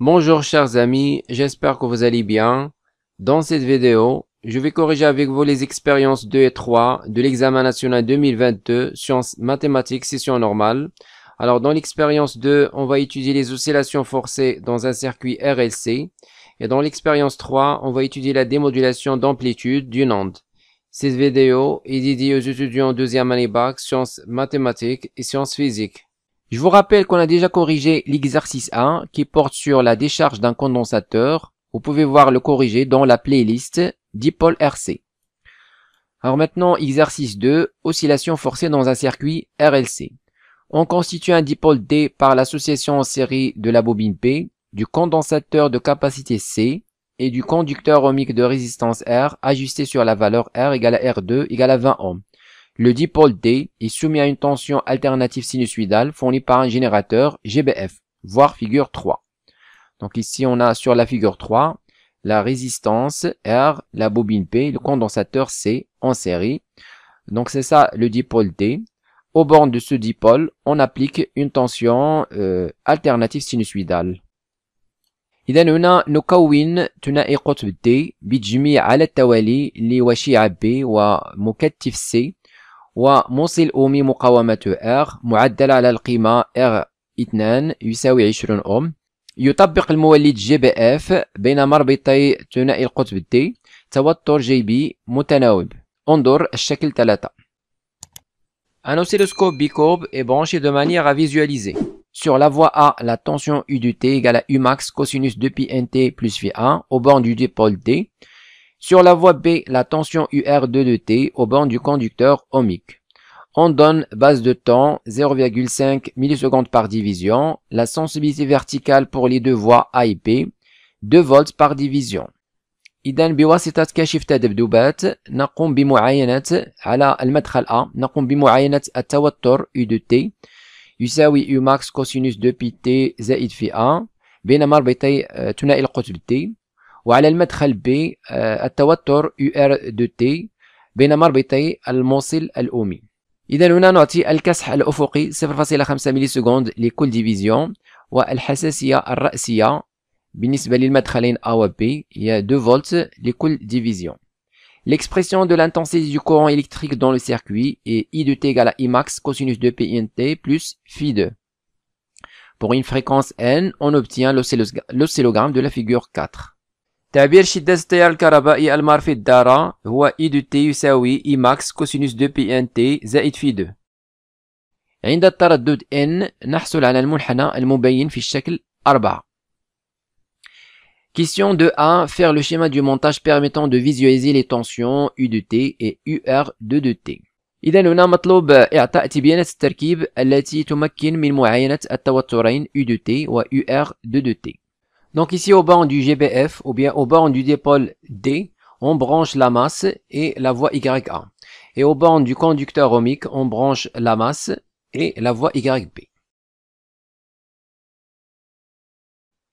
Bonjour chers amis, j'espère que vous allez bien. Dans cette vidéo, je vais corriger avec vous les expériences 2 et 3 de l'examen national 2022, sciences mathématiques, session normale. Alors dans l'expérience 2, on va étudier les oscillations forcées dans un circuit RLC. Et dans l'expérience 3, on va étudier la démodulation d'amplitude d'une onde. Cette vidéo est dédiée aux étudiants en deuxième année bac, sciences mathématiques et sciences physiques. Je vous rappelle qu'on a déjà corrigé l'exercice 1 qui porte sur la décharge d'un condensateur. Vous pouvez voir le corrigé dans la playlist dipôle RC. Alors maintenant, exercice 2, oscillation forcée dans un circuit RLC. On constitue un dipôle D par l'association en série de la bobine P, du condensateur de capacité C et du conducteur ohmique de résistance R ajusté sur la valeur R égale à R2 égale à 20 ohms. Le dipôle D est soumis à une tension alternative sinusoïdale fournie par un générateur GBF, voire figure 3. Donc ici on a sur la figure 3 la résistance R, la bobine P, le condensateur C en série. Donc c'est ça le dipôle D. Aux bornes de ce dipôle, on applique une tension alternative sinusoïdale. إذا هنا نكون ثنائي قطب D بتجميع على التوالي لوشيعة B ومكتف C وموصل أومي مقاومته R معدل على القيمة R2 يساوي 20 أوم. يطبق المولد GBF بين مربطي ثنائي القطب D توتر JB متناوب. انظر الشكل 3. Un oscilloscope bicourbe est branché de manière à visualiser. Sur la voie A, la tension U de T égale à U max cosinus 2π plus Φ1 au borne du dipôle D. Sur la voie B, la tension UR2 de T au borne du conducteur ohmique. On donne base de temps 0,5 millisecondes par division, la sensibilité verticale pour les deux voies A et B, 2 volts par division. إذا بواسطة كاشف تذبذبات نقوم بمعاينة على المدخل A نقوم بمعاينة التوتر U de T يساوي U max cosinus 2πt زائد Φ1 بين مربطي ثنائي القطب T. وعلى المدخل B التوتر UR de T بين مربطي الموصل الأومي. إذا هنا نعطي الكسح الأفقي 0.5 مليسكوند لكل ديفيزيون والحساسية الرأسية بالنسبة للمدخلين A و B هي 2 فولت لكل ديفيزيون. L'expression de l'intensité du courant électrique dans le circuit est I de T égale à I max cosinus 2π plus Φ2. Pour une fréquence N, on obtient l'oscillogramme de la figure 4. تعبير شدة التيار الكهربائي المار في الدارة هو I de T يساوي I max cosinus 2π زائد Φ2. عند التردد N نحصل على المنحنى المبين في الشكل 4. Question 2A. Faire le schéma du montage permettant de visualiser les tensions U de T et UR2 de T. إذا هنا مطلوب إعطاء تبيانات التركيب التي تمكن من معاينة التوترين U de T و UR2 de T. Donc ici au borne du GBF ou bien au borne du dipôle D, on branche la masse et la voie YA. Et au borne du conducteur ohmique, on branche la masse et la voie YB.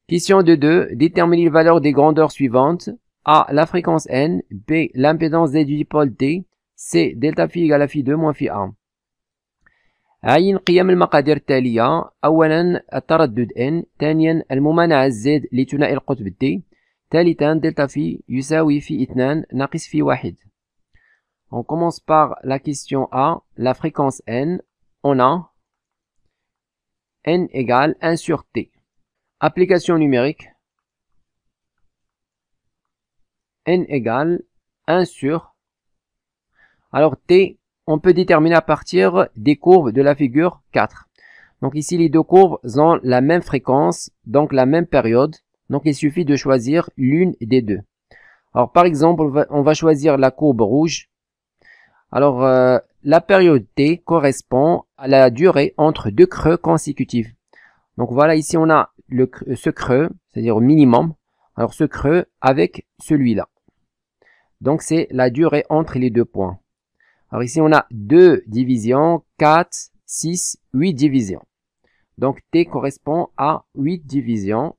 Question 2.2. Déterminer les valeurs des grandeurs suivantes. A. La fréquence N. B. L'impédance Z du dipôle D. C. Delta phi égale à phi 2 moins phi 1. عين قيم المقادير التالية. أولا التردد N. ثانيا الممانعة Z لثنائي القطب D. ثالثا دلتا phi يساوي phi 2 ناقص phi 1. On commence par la question A. La fréquence N. On a N égale 1 sur T. Application numérique. N égale 1 sur. Alors T, on peut déterminer à partir des courbes de la figure 4. Donc ici, les deux courbes ont la même fréquence, donc la même période. Donc il suffit de choisir l'une des deux. Alors par exemple, on va choisir la courbe rouge. Alors la période T correspond à la durée entre deux creux consécutifs. Donc voilà, ici on a ce creux, c'est-à-dire au minimum. Alors ce creux avec celui-là. Donc c'est la durée entre les deux points. Alors ici on a 2 divisions, 4, 6, 8 divisions. Donc T correspond à 8 divisions.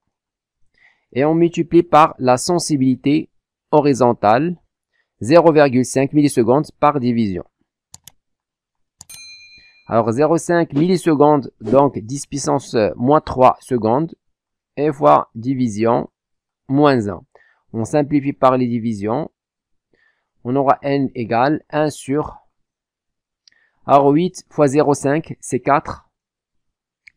Et on multiplie par la sensibilité horizontale, 0,5 millisecondes par division. Alors 0,5 millisecondes, donc 10 puissance moins 3 secondes, et fois division moins 1. On simplifie par les divisions. On aura n égale 1 sur alors 8 fois 0,5, c'est 4.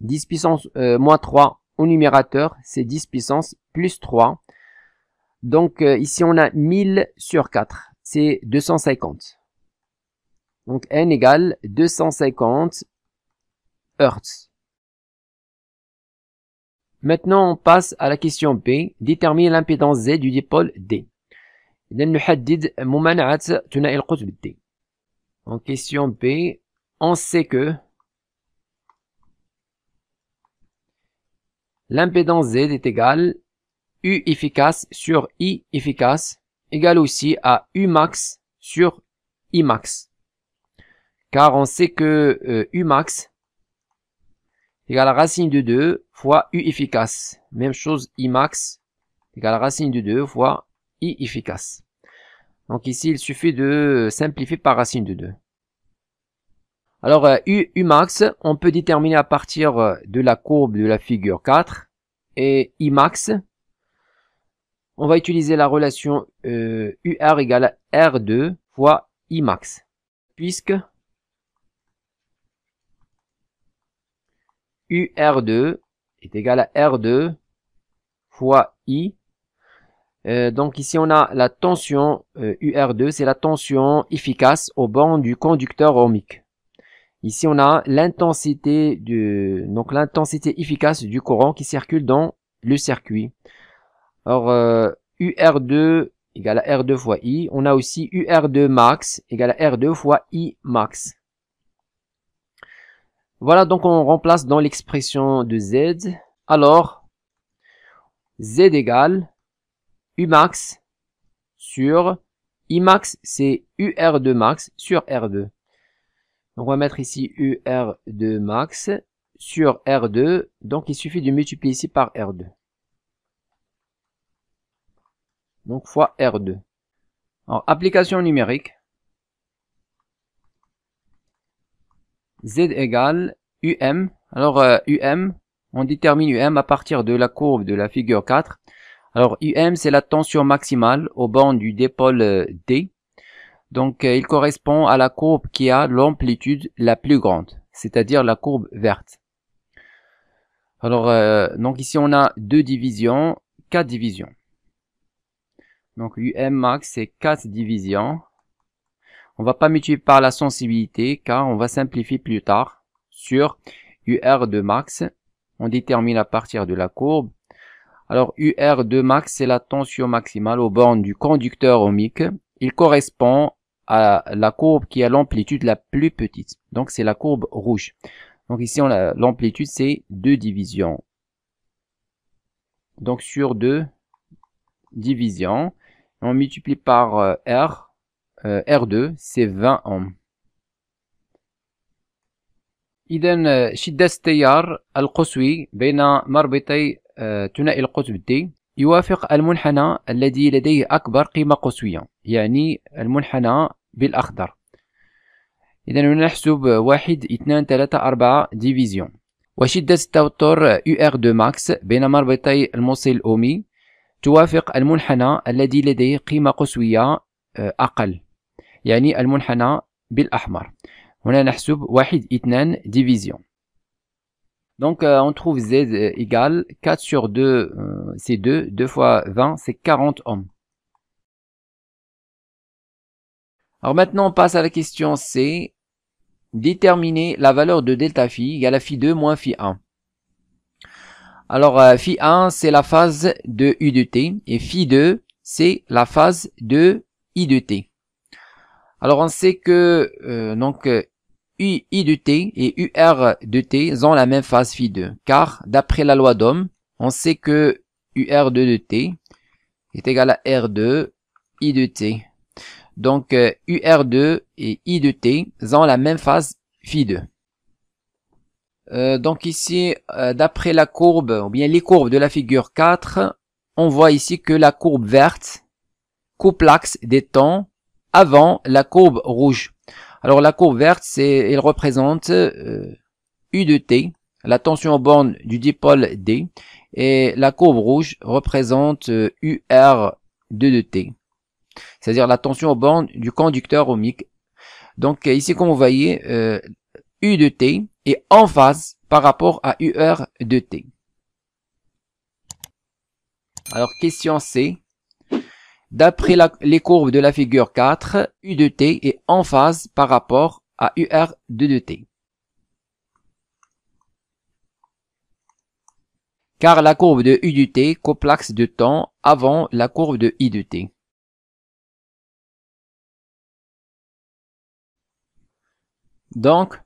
10 puissance moins 3 au numérateur, c'est 10 puissance plus 3. Donc ici on a 1000 sur 4, c'est 250. Donc n égale 250 Hz. Maintenant on passe à la question B. Déterminer l'impédance Z du dipôle D. إذا نحدد ممانعة ثنائي القطب D. En question B, on sait que l'impédance Z est égale U efficace sur I efficace égale aussi à U max sur I max. Car on sait que U max égale à racine de 2 fois U efficace. Même chose, I max égale à racine de 2 fois I efficace. Donc ici, il suffit de simplifier par racine de 2. Alors, U max, on peut déterminer à partir de la courbe de la figure 4. Et I max, on va utiliser la relation UR égale à R2 fois I max. Puisque UR2 est égal à R2 fois I. Donc ici on a la tension UR2, c'est la tension efficace au bornes du conducteur ohmique. Ici on a l'intensité donc l'intensité efficace du courant qui circule dans le circuit. Alors UR2 égale à R2 fois I. On a aussi UR2 max égale à R2 fois I max. Voilà, donc on remplace dans l'expression de Z. Alors, Z égale U max sur I max, c'est UR2 max sur R2. Donc on va mettre ici UR2 max sur R2. Donc il suffit de multiplier ici par R2. Donc fois R2. Alors, application numérique. Z égale UM. Alors, UM, on détermine UM à partir de la courbe de la figure 4. Alors, UM, c'est la tension maximale au bornes du dipôle D. Donc, il correspond à la courbe qui a l'amplitude la plus grande, c'est-à-dire la courbe verte. Alors, donc ici, on a 2 divisions, 4 divisions. Donc, UM max, c'est 4 divisions. On va pas multiplier par la sensibilité car on va simplifier plus tard sur UR2 max. On détermine à partir de la courbe. Alors UR2 max, c'est la tension maximale aux bornes du conducteur ohmique. Il correspond à la courbe qui a l'amplitude la plus petite. Donc c'est la courbe rouge. Donc ici l'amplitude c'est 2 divisions. Donc sur 2 divisions, on multiplie par R. R2 c'est 20 ohms. إذا شدة التيار القصوي بين مربطي ثنائي القطب D يوافق المنحنى الذي لديه أكبر قيمة قصوية، يعني المنحنى بالأخضر. إذا نحسب 1 2 3 4 ديفيزيون. وشدة التوتر UR2 max بين مربطي الموصل الأومي توافق المنحنى الذي لديه قيمة قصوية أقل، يعني المنحنى بالأحمر. هنا نحسب 1 2 division. Donc on trouve Z égale 4 sur 2, c'est 2, 2 fois 20, c'est 40 ohms. Alors maintenant on passe à la question C. Déterminer la valeur de delta phi égale à phi2 moins phi1. Alors phi1 c'est la phase de U de T et phi2 c'est la phase de I de T. Alors on sait que I de T et UR de T ont la même phase phi2, car d'après la loi d'Ohm, on sait que UR2 de T est égal à R2 I de T. Donc UR2 et I de T ont la même phase phi2. Donc ici, d'après la courbe, ou bien les courbes de la figure 4, on voit ici que la courbe verte coupe l'axe des temps avant la courbe rouge. Alors la courbe verte, elle représente U de T, la tension aux bornes du dipôle D, Et la courbe rouge représente UR2 de T, c'est-à-dire la tension aux bornes du conducteur ohmique. Donc ici, comme vous voyez, U de T est en phase par rapport à UR de T. Alors question C. D'après les courbes de la figure 4, U de T est en phase par rapport à UR2 de T. Car la courbe de U de T coupe l'axe de temps avant la courbe de I de T. Donc,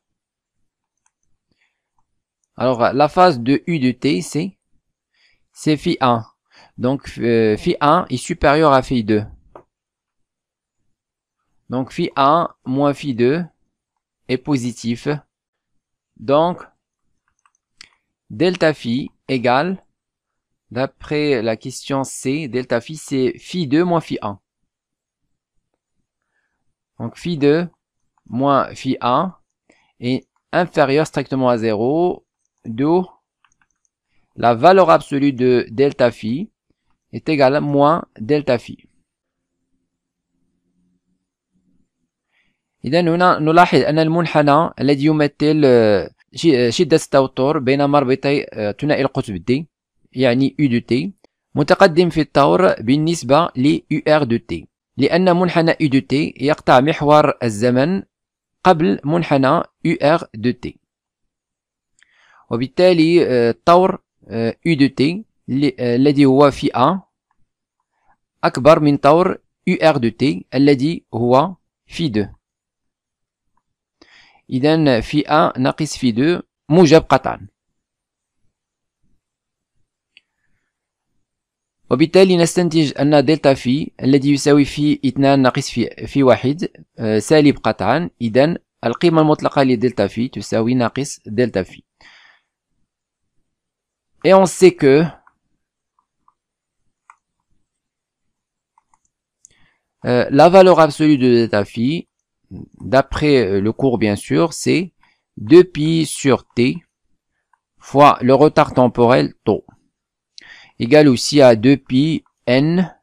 alors la phase de U de T, c'est phi1. Donc, phi1 est supérieur à phi2. Donc, phi1 moins phi2 est positif. Donc, delta phi égale, d'après la question C, delta phi c'est phi2 moins phi1. Donc, phi2 moins phi1 est inférieur strictement à 0, d'où la valeur absolue de delta phi est égale à moins delta phi. إذا هنا نلاحظ أن المنحنى الذي يمثل شدة التوتر بين مربطي ثنائي القطب D يعني U de T متقدم في الطور بالنسبة ل UR de T، لأن منحنى U de T يقطع محور الزمن قبل منحنى UR de T، وبالتالي الطور U de T الذي هو في A أكبر من طور UR de T الذي هو في 2. إذن في A ناقص في 2 موجب قطعا، وبالتالي نستنتج أن دلتا في الذي يساوي في 2 ناقص في 1 سالب قطعا. إذن القيمة المطلقة لدلتا في تساوي ناقص دلتا في. Et on sait que la valeur absolue de delta phi, d'après le cours bien sûr, c'est 2pi sur t fois le retard temporel tau, égale aussi à 2pi n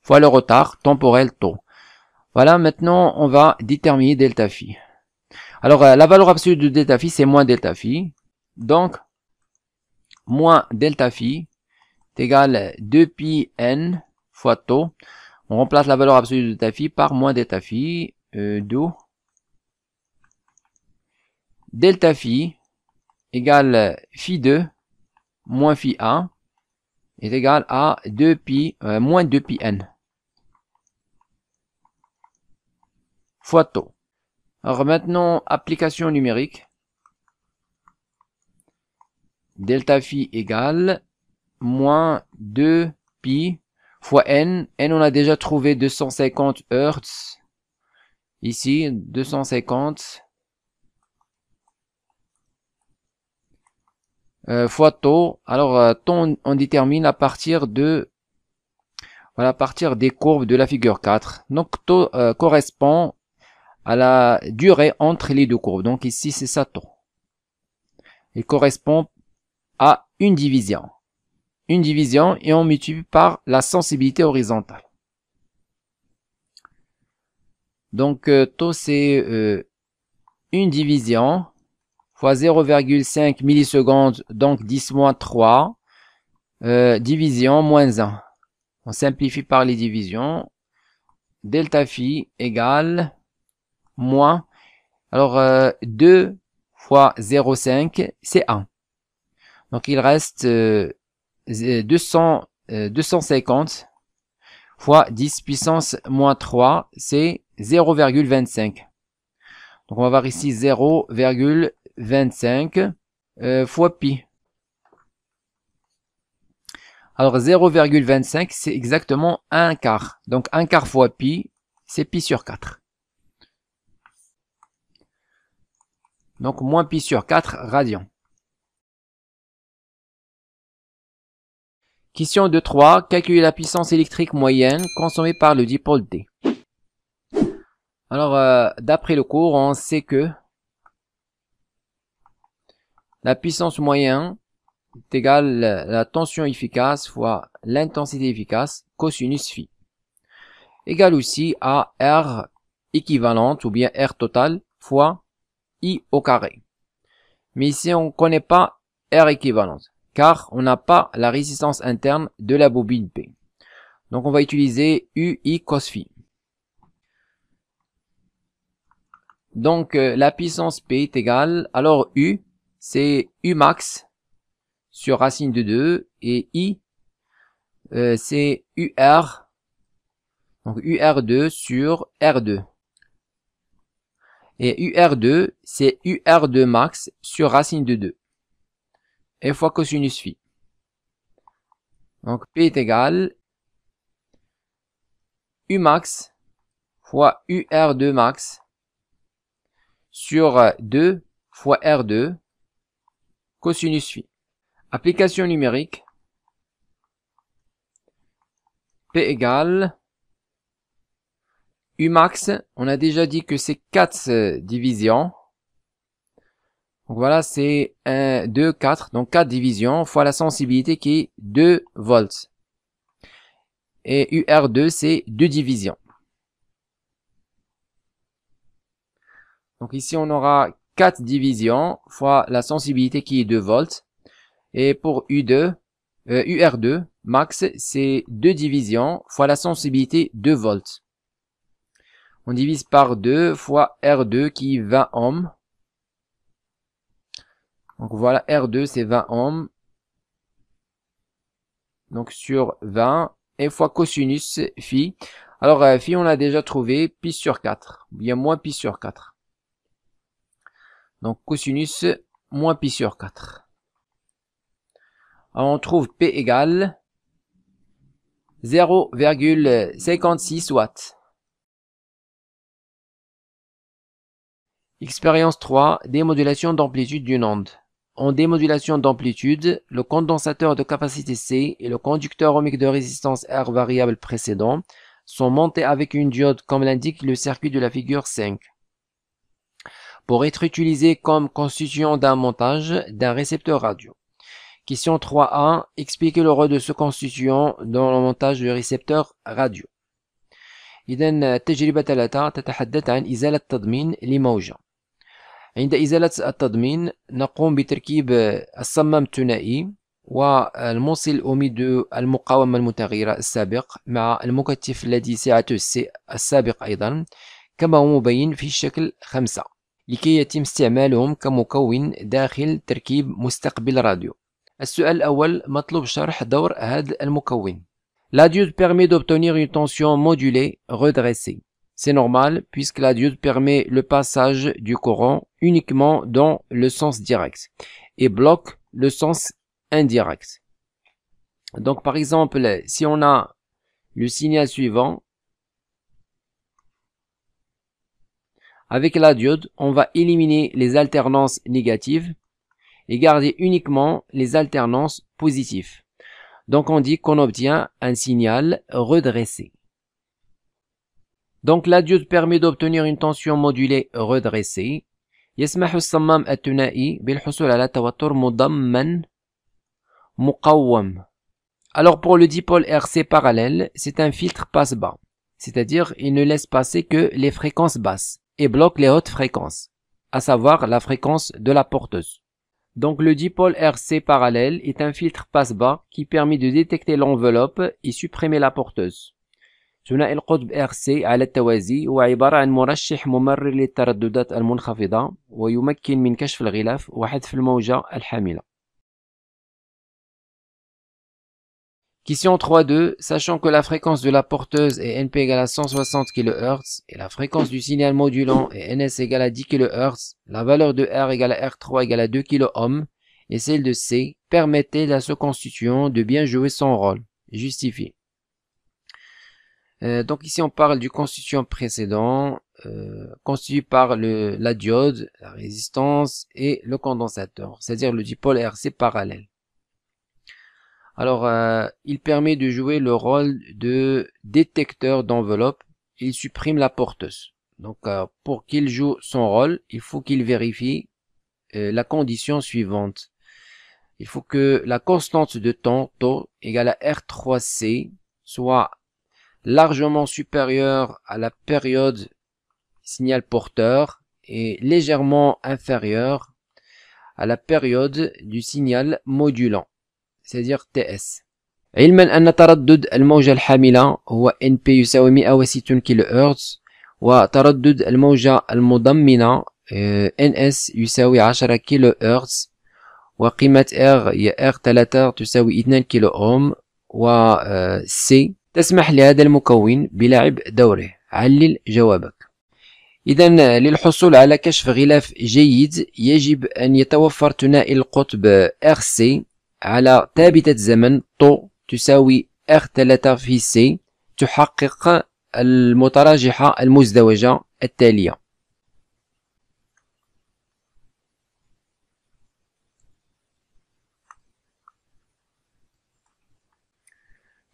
fois le retard temporel tau. Voilà, maintenant on va déterminer delta phi. Alors la valeur absolue de delta phi c'est moins delta phi, donc moins delta phi est égal 2pi n fois tau. On remplace la valeur absolue de delta phi par moins delta phi, d'où delta phi égale phi 2 moins phi 1 est égal à 2pi moins 2pi n fois tau. Alors maintenant, application numérique. Delta phi égale moins 2pi fois n. N, on a déjà trouvé 250 Hz. Ici, 250 fois tau. Alors, tau, on détermine à partir de, voilà, à partir des courbes de la figure 4. Donc, tau correspond à la durée entre les deux courbes. Donc, ici, c'est ça tau. Il correspond à une division. Une division et on multiplie par la sensibilité horizontale. Donc, tau, c'est une division fois 0,5 millisecondes, donc 10 moins 3, division moins 1. On simplifie par les divisions. Delta phi égale moins, alors 2 fois 0,5, c'est 1. Donc il reste 250 fois 10 puissance moins 3, c'est 0,25. Donc on va voir ici 0,25 fois pi. Alors 0,25 c'est exactement 1 quart. Donc 1 quart fois pi, c'est pi sur 4. Donc moins pi sur 4 radians. Question de 3. Calculer la puissance électrique moyenne consommée par le dipôle D. Alors, d'après le cours, on sait que la puissance moyenne est égal la tension efficace fois l'intensité efficace cosinus phi. Égale aussi à R équivalente ou bien R total fois I au carré. Mais ici, on ne connaît pas R équivalente, car on n'a pas la résistance interne de la bobine P. Donc, on va utiliser UI cos phi. Donc, la puissance P est égale, alors U, c'est U max sur racine de 2, et I, c'est UR, donc UR2 sur R2. Et UR2, c'est UR2 max sur racine de 2. Et fois cosinus phi. Donc, P est égal U max fois UR2 max sur 2 fois R2 cosinus phi. Application numérique. P égale U max, on a déjà dit que c'est 4 divisions. Donc voilà, c'est 1, 2, 4. Donc 4 divisions fois la sensibilité qui est 2 volts. Et UR2, c'est 2 divisions. Donc ici, on aura 4 divisions fois la sensibilité qui est 2 volts. Et pour UR2, max, c'est 2 divisions fois la sensibilité 2 volts. On divise par 2 fois R2 qui est 20 ohms. Donc voilà, R2 c'est 20 ohms. Donc sur 20 et fois cosinus phi. Alors phi on a déjà trouvé pi sur 4. Bien moins pi sur 4. Donc cosinus moins pi sur 4. Alors on trouve P égale 0,56 watts. Expérience 3, démodulation d'amplitude d'une onde. En démodulation d'amplitude, le condensateur de capacité C et le conducteur ohmique de résistance R variable précédent sont montés avec une diode comme l'indique le circuit de la figure 5. Pour être utilisés comme constituant d'un montage d'un récepteur radio. Question 3a, expliquez le rôle de ce constituant dans le montage du récepteur radio. إذن التجربة 3 تتحدث عن إزالة تضمين لموجة. عند إزالة التضمين نقوم بتركيب الصمام الثنائي والموصل الأومي المقاومة المتغيرة السابق مع المكثف الذي سعته السابق أيضا كما هو مبين في الشكل 5 لكي يتم استعمالهم كمكون داخل تركيب مستقبل راديو. السؤال الأول مطلوب شرح دور هذا المكون. La diode permet d'obtenir une tension modulée redressée. C'est normal puisque la diode permet le passage du courant uniquement dans le sens direct et bloque le sens indirect. Donc par exemple, si on a le signal suivant, avec la diode, on va éliminer les alternances négatives et garder uniquement les alternances positives. Donc on dit qu'on obtient un signal redressé. Donc la diode permet d'obtenir une tension modulée redressée. يسمح الصمام الثنائي بالحصول على توتر مضمن مقوم. Alors pour le dipôle RC parallèle, c'est un filtre passe-bas. C'est-à-dire il ne laisse passer que les fréquences basses et bloque les hautes fréquences, à savoir la fréquence de la porteuse. Donc le dipôle RC parallèle est un filtre passe-bas qui permet de détecter l'enveloppe et supprimer la porteuse. ثنائي القطب RC على التوازي هو عبارة عن مرشح ممرر للترددات المنخفضة ويمكن من كشف الغلاف وحذف الموجة الحاملة. Question 3.2. Sachant que la fréquence de la porteuse est NP égale à 160 kHz et la fréquence du signal modulant est NS égale à 10 kHz, la valeur de R égale à R3 égale à 2 kΩ et celle de C permettait à ce constituant de bien jouer son rôle. Justifié. Donc ici on parle du constituant précédent, constitué par la diode, la résistance et le condensateur, c'est-à-dire le dipôle RC parallèle. Alors il permet de jouer le rôle de détecteur d'enveloppe, il supprime la porteuse. Donc pour qu'il joue son rôle, il faut qu'il vérifie la condition suivante. il faut que la constante de temps, taux, égale à R3C, soit largement supérieure à la période signal porteur et légèrement inférieure à la période du signal modulant, c'est-à-dire TS. علما أن تردد الموجة الحاملة هو NP يساوي 160 كيلو هرتز، وتردد الموجة المضمنة NS يساوي 10 كيلو هرتز، وقيمة R هي R3 تساوي 2 كيلو أوم، و C تسمح لهذا المكون بلعب دوره. علل جوابك. إذا للحصول على كشف غلاف جيد يجب أن يتوفر ثنائي القطب RC على ثابتة زمن طو تساوي R3 في C تحقق المتراجحة المزدوجة التالية.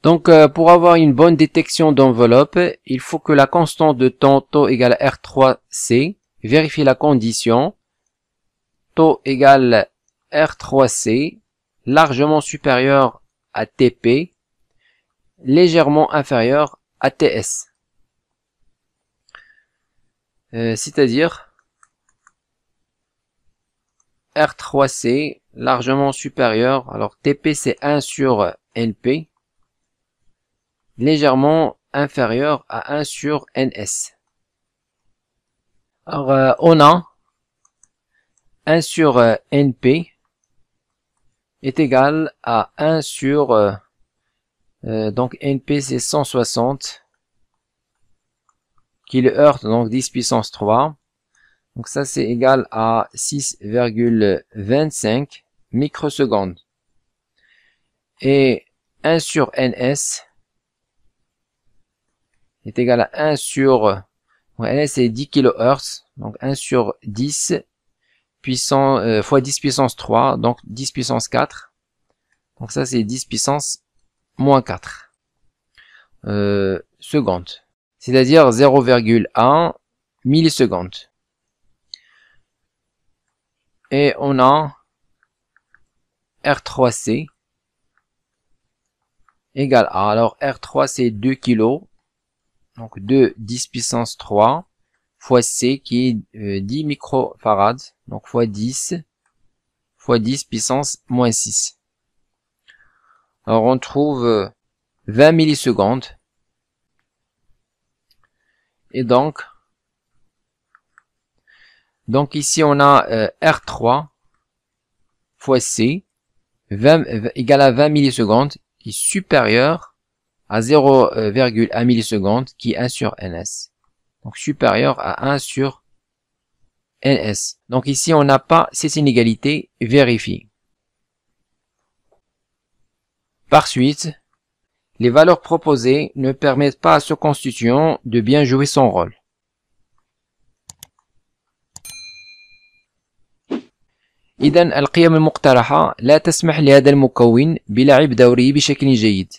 Donc, pour avoir une bonne détection d'enveloppe, il faut que la constante de temps taux égale R3C. Vérifier la condition. Taux égale R3C, largement supérieur à TP, légèrement inférieur à TS. C'est-à-dire R3C, largement supérieur. Alors, TP c'est 1 sur NP. Légèrement inférieur à 1 sur NS. Alors, on a 1 sur NP est égal à 1 sur, donc NP c'est 160 kHz, donc 10 puissance 3. Donc ça c'est égal à 6,25 microsecondes. Et 1 sur NS est égal à 1 sur, NS c'est 10 kHz, donc 1 sur 10 puissance, fois 10 puissance 3, donc 10 puissance 4. Donc ça c'est 10 puissance moins 4 secondes, c'est-à-dire 0,1 millisecondes. Et on a R3C égale à, alors R3 c'est 2 kg, donc 2 10 puissance 3 fois C qui est 10 microfarads, donc fois 10 puissance moins 6. Alors on trouve 20 millisecondes. Et donc ici on a R3 fois C égale à 20 millisecondes qui est supérieur à 0,1 milliseconde qui est 1 sur NS. Donc supérieur à 1 sur NS. Donc ici on n'a pas cette inégalité vérifiée. Par suite, les valeurs proposées ne permettent pas à ce constituant de bien jouer son rôle. إذن القيم المقترحة لا تسمح لهذا المكون بلعب دوره بشكل جيد.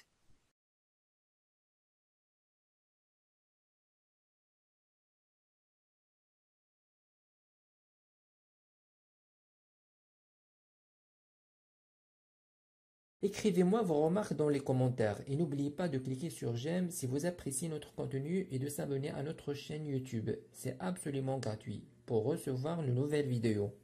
Écrivez-moi vos remarques dans les commentaires et n'oubliez pas de cliquer sur j'aime si vous appréciez notre contenu et de s'abonner à notre chaîne YouTube. C'est absolument gratuit pour recevoir de nouvelles vidéos.